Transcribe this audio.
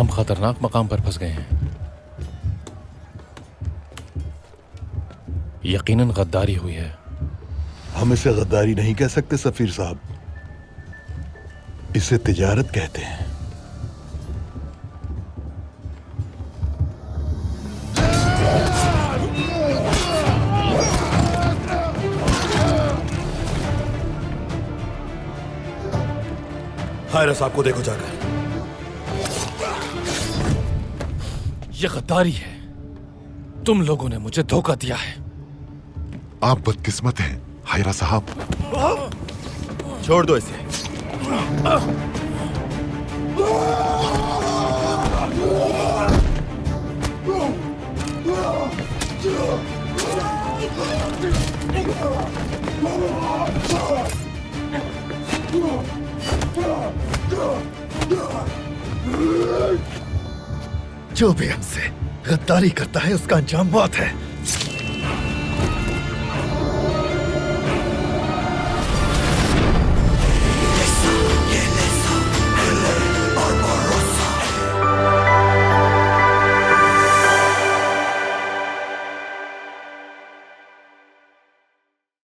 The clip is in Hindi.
हम खतरनाक मकाम पर फंस गए हैं। यकीनन गद्दारी हुई है। हम इसे गद्दारी नहीं कह सकते सफीर साहब, इसे तिजारत कहते हैं। हायरा साहब को देखो जाकर। ये गद्दारी है। तुम लोगों ने मुझे धोखा दिया है। आप बदकिस्मत हैं हायरा साहब। छोड़ दो इसे। जो भी हमसे गद्दारी करता है उसका अंजाम मौत है।